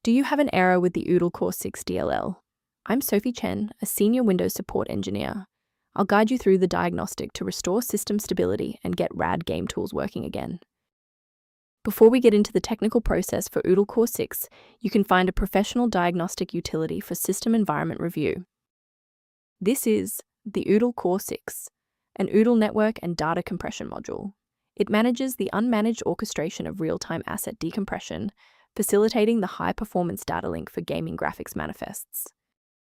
Do you have an error with the Oodle Core 6 DLL? I'm Sophie Chen, a senior Windows support engineer. I'll guide you through the diagnostic to restore system stability and get RAD Game Tools working again. Before we get into the technical process for Oodle Core 6, you can find a professional diagnostic utility for system environment review. This is the Oodle Core 6, an Oodle Network and Data Compression module. It manages the unmanaged orchestration of real-time asset decompression, facilitating the high-performance data link for gaming graphics manifests.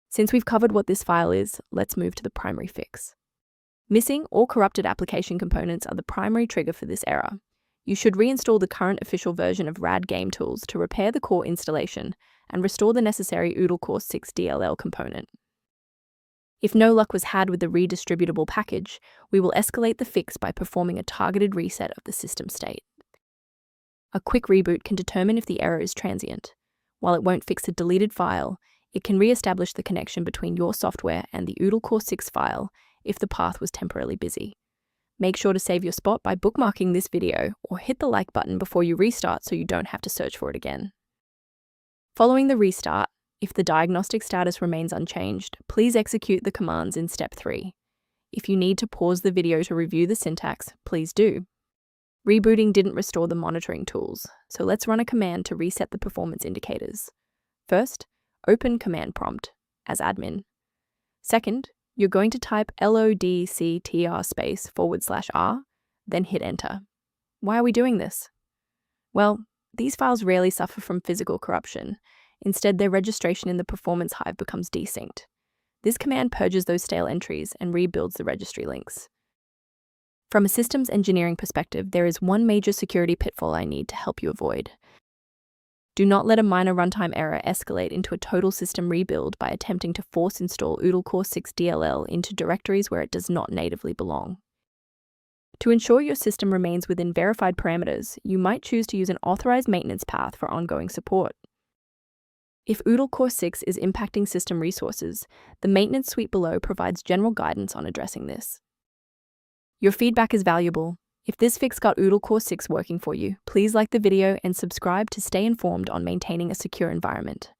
Since we've covered what this file is, let's move to the primary fix. Missing or corrupted application components are the primary trigger for this error. You should reinstall the current official version of RAD Game Tools to repair the core installation and restore the necessary Oodle Core 6 DLL component. If no luck was had with the redistributable package, we will escalate the fix by performing a targeted reset of the system state. A quick reboot can determine if the error is transient. While it won't fix a deleted file, it can re-establish the connection between your software and the Oodle Core 6 file if the path was temporarily busy. Make sure to save your spot by bookmarking this video or hit the like button before you restart so you don't have to search for it again. Following the restart, if the diagnostic status remains unchanged, please execute the commands in step 3. If you need to pause the video to review the syntax, please do. Rebooting didn't restore the monitoring tools, so let's run a command to reset the performance indicators. First, open command prompt as admin. Second, you're going to type lodctr/r, then hit enter. Why are we doing this? Well, these files rarely suffer from physical corruption. Instead, their registration in the performance hive becomes desynced. This command purges those stale entries and rebuilds the registry links. From a systems engineering perspective, there is one major security pitfall I need to help you avoid. Do not let a minor runtime error escalate into a total system rebuild by attempting to force install Oodle Core 6 DLL into directories where it does not natively belong. To ensure your system remains within verified parameters, you might choose to use an authorized maintenance path for ongoing support. If Oodle Core 6 is impacting system resources, the maintenance suite below provides general guidance on addressing this. Your feedback is valuable. If this fix got Oodle Core 6 working for you, please like the video and subscribe to stay informed on maintaining a secure environment.